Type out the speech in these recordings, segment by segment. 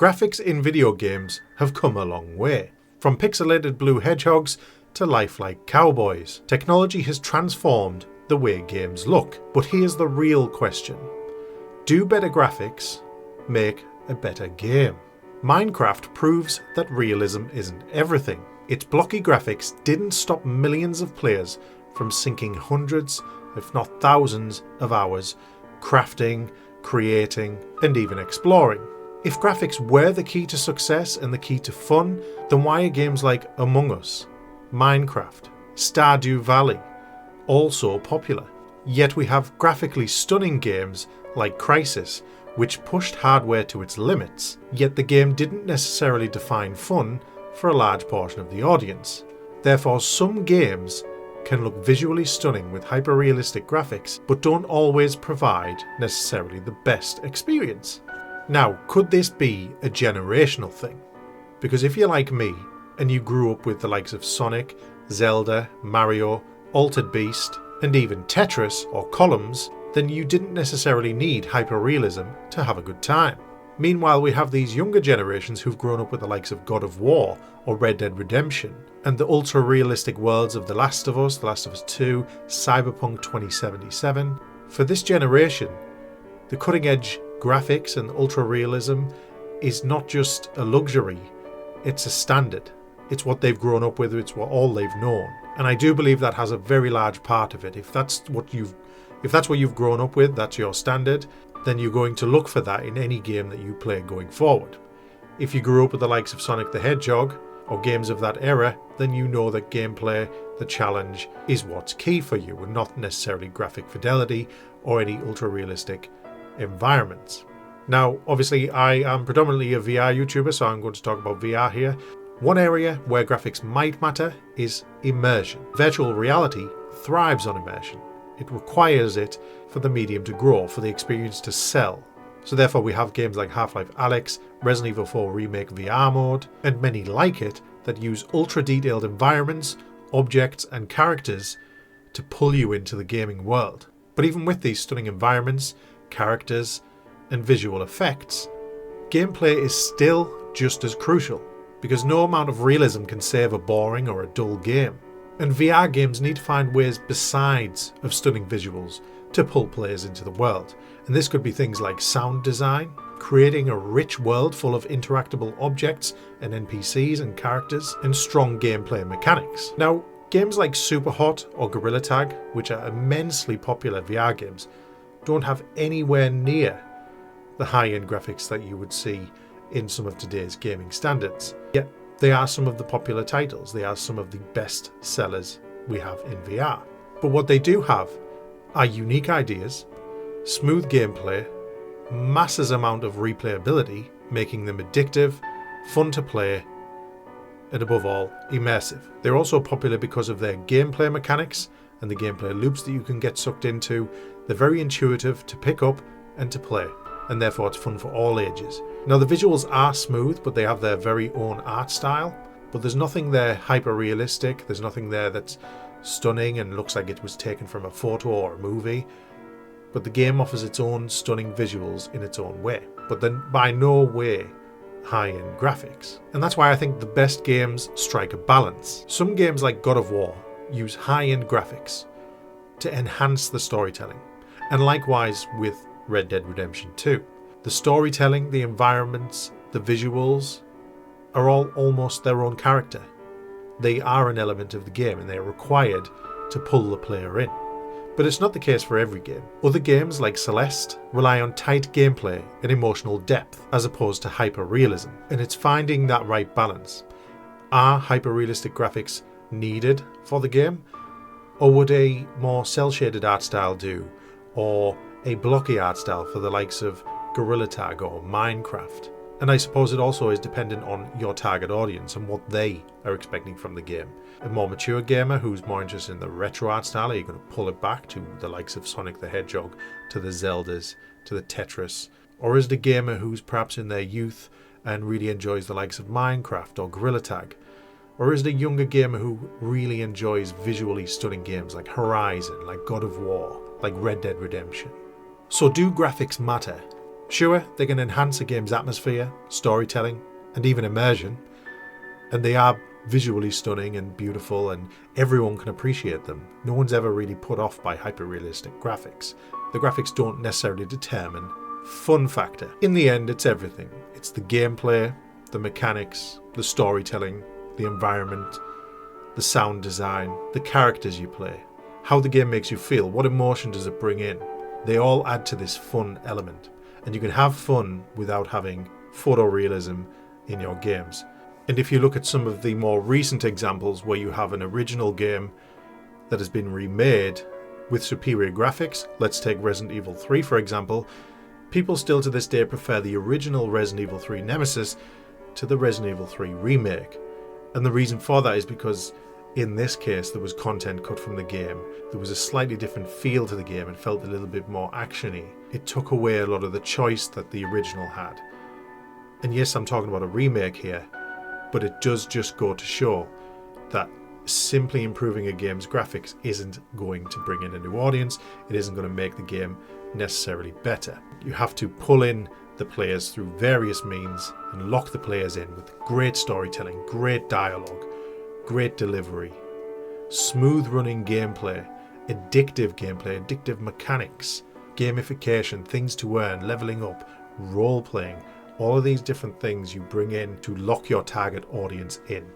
Graphics in video games have come a long way. From pixelated blue hedgehogs to lifelike cowboys, technology has transformed the way games look. But here's the real question. Do better graphics make a better game? Minecraft proves that realism isn't everything. Its blocky graphics didn't stop millions of players from sinking hundreds, if not thousands, of hours crafting, creating, and even exploring. If graphics were the key to success and the key to fun, then why are games like Among Us, Minecraft, Stardew Valley all so popular? Yet we have graphically stunning games like Crysis, which pushed hardware to its limits, yet the game didn't necessarily define fun for a large portion of the audience. Therefore, some games can look visually stunning with hyper-realistic graphics, but don't always provide necessarily the best experience. Now, could this be a generational thing? Because if you're like me, and you grew up with the likes of Sonic, Zelda, Mario, Altered Beast, and even Tetris or Columns, then you didn't necessarily need hyper-realism to have a good time. Meanwhile, we have these younger generations who've grown up with the likes of God of War or Red Dead Redemption, and the ultra-realistic worlds of The Last of Us 2, Cyberpunk 2077. For this generation, the cutting-edge graphics and ultra-realism is not just a luxury, it's a standard. It's what they've grown up with, it's what all they've known. And I do believe that has a very large part of it. If that's what you've grown up with, that's your standard, then you're going to look for that in any game that you play going forward. If you grew up with the likes of Sonic the Hedgehog or games of that era, then you know that gameplay, the challenge, is what's key for you and not necessarily graphic fidelity or any ultra-realistic environments. Now, obviously, I am predominantly a VR YouTuber, so I'm going to talk about VR here. One area where graphics might matter is immersion. Virtual reality thrives on immersion. It requires it for the medium to grow, for the experience to sell. So therefore we have games like Half-Life Alyx, Resident Evil 4 Remake VR mode, and many like it that use ultra-detailed environments, objects and characters to pull you into the gaming world. But even with these stunning environments, characters and visual effects, gameplay is still just as crucial, because no amount of realism can save a boring or a dull game. And VR games need to find ways besides of stunning visuals to pull players into the world. And this could be things like sound design, creating a rich world full of interactable objects and NPCs and characters, and strong gameplay mechanics. Now, games like Superhot or Gorilla Tag, which are immensely popular VR games, don't have anywhere near the high-end graphics that you would see in some of today's gaming standards. Yet, they are some of the popular titles. They are some of the best sellers we have in VR. But what they do have are unique ideas, smooth gameplay, massive amount of replayability, making them addictive, fun to play, and above all, immersive. They're also popular because of their gameplay mechanics and the gameplay loops that you can get sucked into. They're very intuitive to pick up and to play, and therefore it's fun for all ages. Now the visuals are smooth, but they have their very own art style, but there's nothing there hyper-realistic, there's nothing there that's stunning and looks like it was taken from a photo or a movie, but the game offers its own stunning visuals in its own way, but then by no way high-end graphics. And that's why I think the best games strike a balance. Some games like God of War use high-end graphics to enhance the storytelling, and likewise with Red Dead Redemption 2. The storytelling, the environments, the visuals are all almost their own character. They are an element of the game and they are required to pull the player in. But it's not the case for every game. Other games like Celeste rely on tight gameplay and emotional depth as opposed to hyper-realism, and it's finding that right balance. Are hyper-realistic graphics needed for the game? Or would a more cel-shaded art style do? Or a blocky art style for the likes of Gorilla Tag or Minecraft? And I suppose it also is dependent on your target audience and what they are expecting from the game. A more mature gamer who's more interested in the retro art style, are you going to pull it back to the likes of Sonic the Hedgehog, to the Zeldas, to the Tetris? Or is it a gamer who's perhaps in their youth and really enjoys the likes of Minecraft or Gorilla Tag? Or is it a younger gamer who really enjoys visually stunning games like Horizon, like God of War, like Red Dead Redemption? So do graphics matter? Sure, they can enhance a game's atmosphere, storytelling, and even immersion, and they are visually stunning and beautiful, and everyone can appreciate them. No one's ever really put off by hyper-realistic graphics. The graphics don't necessarily determine fun factor. In the end, it's everything. It's the gameplay, the mechanics, the storytelling, the environment, the sound design, the characters you play, how the game makes you feel, what emotion does it bring in. They all add to this fun element. And you can have fun without having photorealism in your games. And if you look at some of the more recent examples where you have an original game that has been remade with superior graphics, let's take Resident Evil 3 for example, people still to this day prefer the original Resident Evil 3 Nemesis to the Resident Evil 3 remake. And the reason for that is because in this case there was content cut from the game. There was a slightly different feel to the game. It felt a little bit more actiony. It took away a lot of the choice that the original had. And yes, I'm talking about a remake here, but it does just go to show that simply improving a game's graphics isn't going to bring in a new audience. It isn't going to make the game necessarily better. You have to pull in the players through various means and lock the players in with great storytelling, great dialogue, great delivery, smooth running gameplay, addictive mechanics, gamification, things to earn, leveling up, role playing, all of these different things you bring in to lock your target audience in.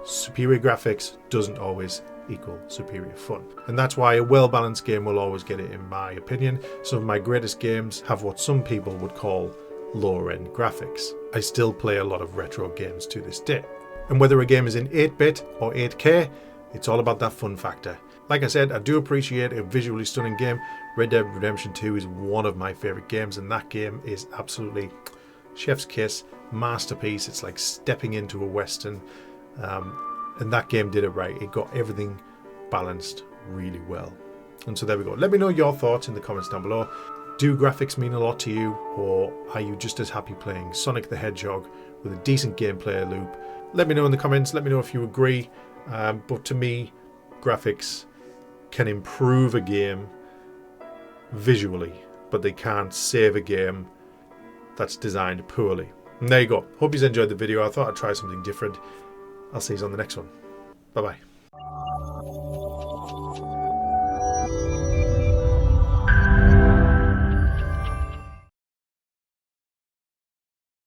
Superior graphics doesn't always equal superior fun. And that's why a well-balanced game will always get it, in my opinion. Some of my greatest games have what some people would call lower-end graphics. I still play a lot of retro games to this day. And whether a game is in 8-bit or 8K, it's all about that fun factor. Like I said, I do appreciate a visually stunning game. Red Dead Redemption 2 is one of my favourite games, and that game is absolutely chef's kiss, masterpiece. It's like stepping into a Western. And that game did it right. It got everything balanced really well. And so there we go. Let me know your thoughts in the comments down below. Do graphics mean a lot to you, or are you just as happy playing Sonic the Hedgehog with a decent gameplay loop? Let me know in the comments. Let me know if you agree. But to me, graphics can improve a game visually, but they can't save a game that's designed poorly. And there you go. Hope you enjoyed the video. I thought I'd try something different. I'll see you on the next one. Bye bye.